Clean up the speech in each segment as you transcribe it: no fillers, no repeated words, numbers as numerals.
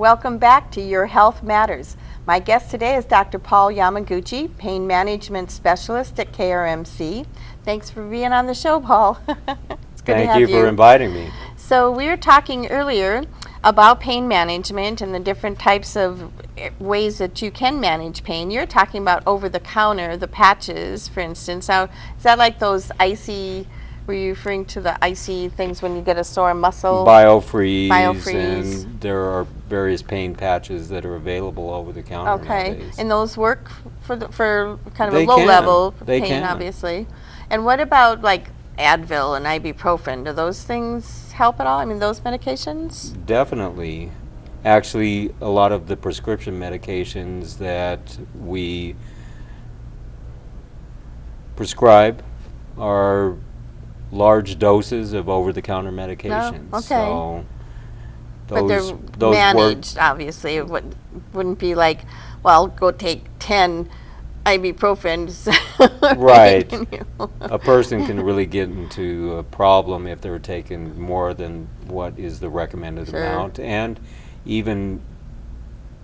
Welcome back to Your Health Matters. My guest today is Dr. Paul Yamaguchi, Pain Management Specialist at KRMC. Thanks for being on the show, Paul. It's good to have Thank you for inviting me. So we were talking earlier about pain management and the different types of ways that you can manage pain. You're talking about over-the-counter, the patches, for instance. Now, is that like those icy, were you referring to the icy things when you get a sore muscle? BioFreeze, and there are various pain patches that are available over the counter nowadays. And those work for kind of They a low-level They pain, can. obviously. And what about like Advil and ibuprofen? Do those things help at all? I mean, those medications? Definitely. Actually, a lot of the prescription medications that we prescribe are large doses of over-the-counter medications. Oh, okay. So But they're those managed, obviously. It wouldn't be like, well, go take 10 ibuprofens. Right. You know. A person can really get into a problem if they're taking more than what is the recommended Sure. amount. And even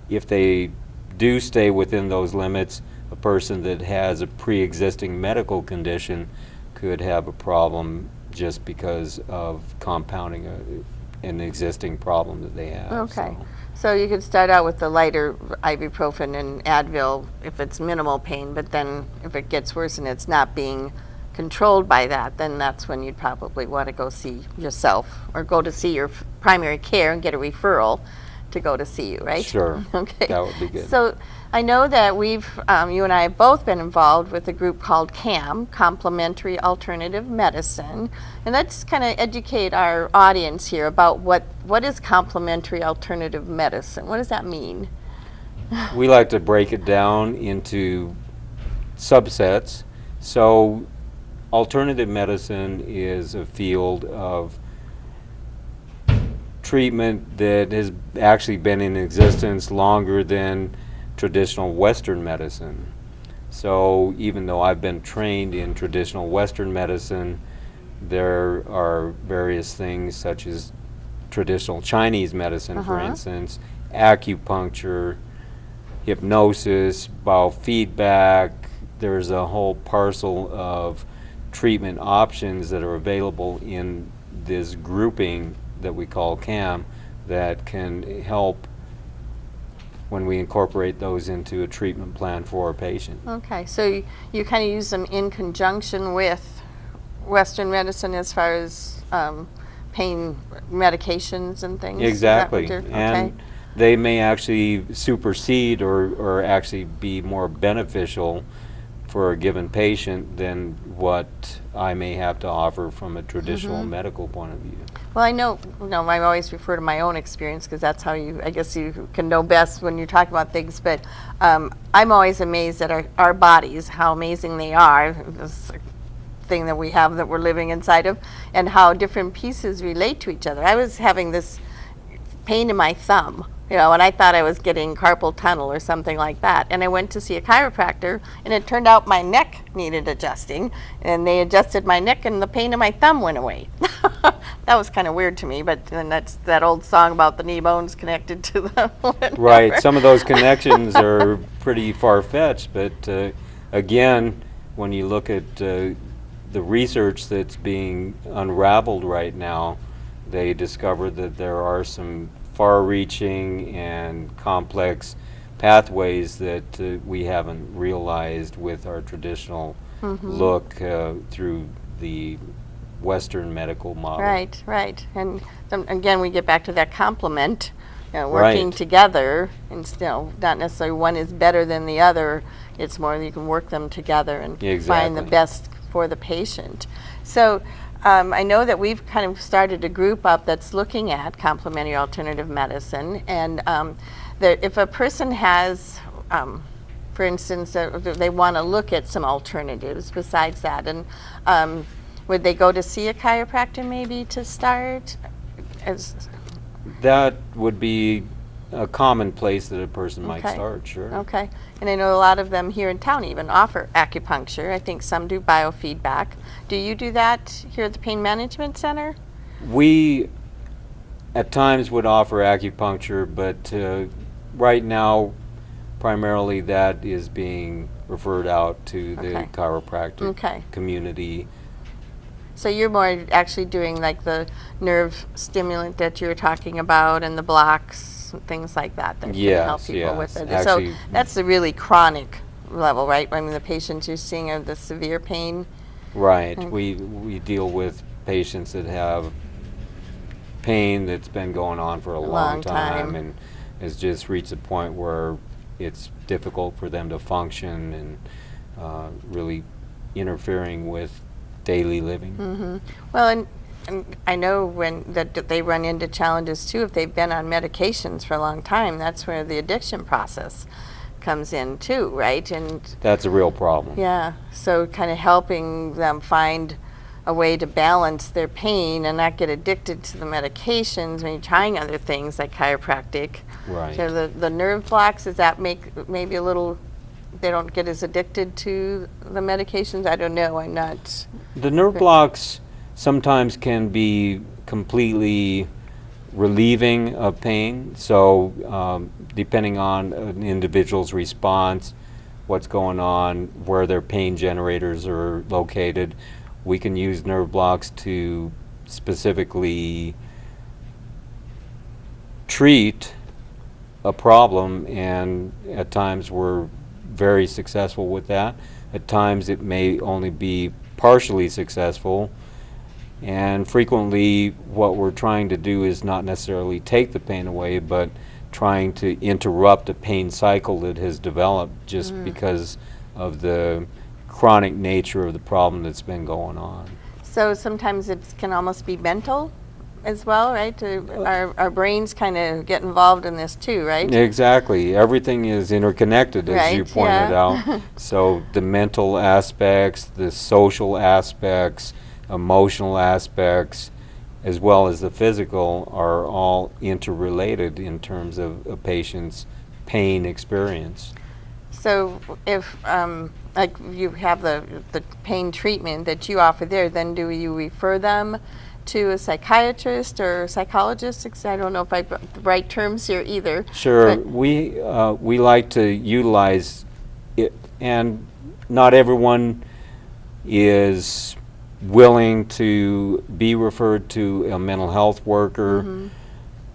if they do stay within those limits, a person that has a pre-existing medical condition could have a problem just because of compounding an existing problem that they have. Okay. So you could start out with the lighter ibuprofen and Advil if it's minimal pain, but then if it gets worse and it's not being controlled by that, then that's when you'd probably want to go see yourself or go to see your primary care and get a referral to go to see you, right? Sure. Okay. That would be good. So I know that you and I have both been involved with a group called CAM, Complementary Alternative Medicine, and let's kind of educate our audience here about what is complementary alternative medicine. What does that mean? We like to break it down into subsets. So alternative medicine is a field of treatment that has actually been in existence longer than traditional Western medicine. So even though I've been trained in traditional Western medicine, there are various things such as traditional Chinese medicine, for instance, acupuncture, hypnosis, biofeedback. There's a whole parcel of treatment options that are available in this grouping that we call CAM that can help when we incorporate those into a treatment plan for a patient. Okay, so you kind of use them in conjunction with Western medicine as far as pain medications and things? Exactly. Is that what And they may actually supersede or actually be more beneficial for a given patient than what I may have to offer from a traditional medical point of view. Well, I know, I always refer to my own experience because that's how I guess you can know best when you talk about things, but I'm always amazed at our bodies, how amazing they are, this thing that we have that we're living inside of, and how different pieces relate to each other. I was having this pain in my thumb, and I thought I was getting carpal tunnel or something like that. And I went to see a chiropractor, and it turned out my neck needed adjusting, and they adjusted my neck, and the pain in my thumb went away. That was kind of weird to me, but then that's that old song about the knee bones connected to the whatever. Right, some of those connections are pretty far-fetched, but again, when you look at the research that's being unraveled right now, they discovered that there are some far-reaching and complex pathways that we haven't realized with our traditional look through the Western medical model. Right. And again, we get back to that complement, working together, and not necessarily one is better than the other. It's more you can work them together and find the best for the patient. So I know that we've kind of started a group up that's looking at complementary alternative medicine, and that if a person has, for instance, they want to look at some alternatives besides that, and would they go to see a chiropractor maybe to start? That would be a common place that a person might start, sure. Okay. And I know a lot of them here in town even offer acupuncture. I think some do biofeedback. Do you do that here at the Pain Management Center? We at times would offer acupuncture, but right now, primarily that is being referred out to the Okay. chiropractic Okay. community. So you're more actually doing like the nerve stimulant that you were talking about and the blocks, things like that can help Yes, people with yes. it. Actually, So that's the really chronic level, right? I mean, the patients you're seeing are the severe pain. right. Okay. We deal with patients that have pain that's been going on for a long Long time time. and has just reached a point where it's difficult for them to function and really interfering with daily living. Hmm. Well, and I know that they run into challenges too if they've been on medications for a long time. That's where the addiction process comes in too, right? And That's a real problem. yeah, so kind of helping them find a way to balance their pain and not get addicted to the medications when you're trying other things like chiropractic. Right. So the nerve blocks, does that make maybe a little, they don't get as addicted to the medications? I don't know, I'm not. The nerve Okay. blocks sometimes can be completely relieving of pain. So depending on an individual's response, what's going on, where their pain generators are located, we can use nerve blocks to specifically treat a problem, and at times we're very successful with that. At times it may only be partially successful, and frequently what we're trying to do is not necessarily take the pain away, but trying to interrupt a pain cycle that has developed just because of the chronic nature of the problem that's been going on. So sometimes it can almost be mental as well, right? Our brains kind of get involved in this too, right? Exactly. Everything is interconnected, as you Right, pointed yeah. out. So the mental aspects, the social aspects, emotional aspects, as well as the physical, are all interrelated in terms of a patient's pain experience. So if, like you have the pain treatment that you offer there, then do you refer them to a psychiatrist or psychologist? I don't know if I put the right terms here either. Sure, but- we like to utilize it, and not everyone is willing to be referred to a mental health worker,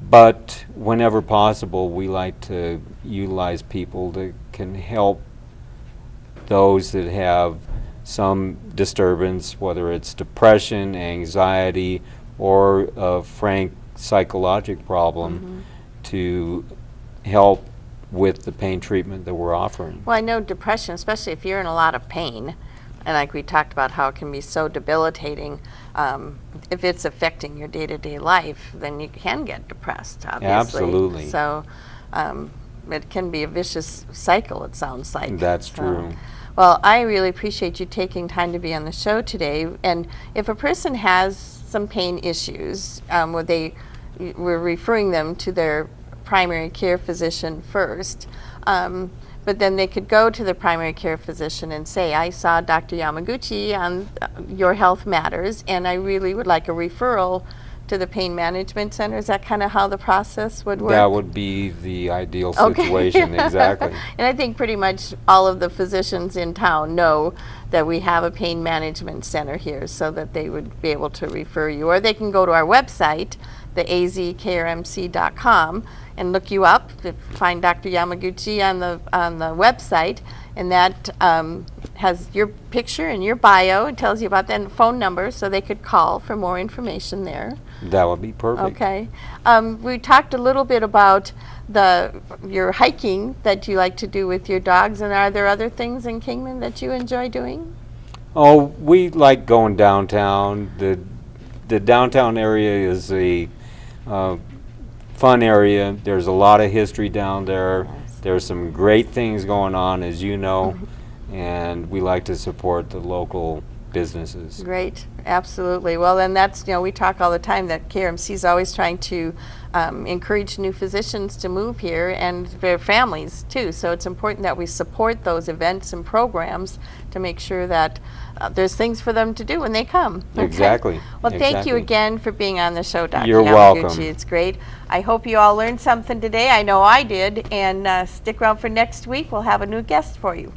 but whenever possible, we like to utilize people that can help those that have some disturbance, whether it's depression, anxiety, or a frank psychological problem, to help with the pain treatment that we're offering. Well, I know depression, especially if you're in a lot of pain, and like we talked about how it can be so debilitating, if it's affecting your day-to-day life, then you can get depressed, obviously. Absolutely. So it can be a vicious cycle, it sounds like. That's So, true. well, I really appreciate you taking time to be on the show today. And if a person has some pain issues, we're referring them to their primary care physician first. But then they could go to the primary care physician and say, I saw Dr. Yamaguchi on Your Health Matters, and I really would like a referral to the pain management center. Is that kind of how the process would work? That would be the ideal Okay. situation, exactly. And I think pretty much all of the physicians in town know that we have a pain management center here, so that they would be able to refer you. Or they can go to our website, the azkrmc.com, and look you up, find Dr. Yamaguchi on the website, and that has your picture and your bio. It tells you about that, and phone number, so they could call for more information there. That would be perfect. Okay. We talked a little bit about your hiking that you like to do with your dogs, and are there other things in Kingman that you enjoy doing? Oh, we like going downtown. The downtown area is a fun area. There's a lot of history down there. Yes. There's some great things going on, as you know, and we like to support the local businesses. Great, absolutely. Well, and that's, we talk all the time that KRMC is always trying to encourage new physicians to move here and their families too. So it's important that we support those events and programs to make sure that there's things for them to do when they come. Okay? Exactly. Well, thank you Exactly. again for being on the show, Dr. You're Yamaguchi. welcome. It's great. I hope you all learned something today. I know I did. And stick around for next week. We'll have a new guest for you.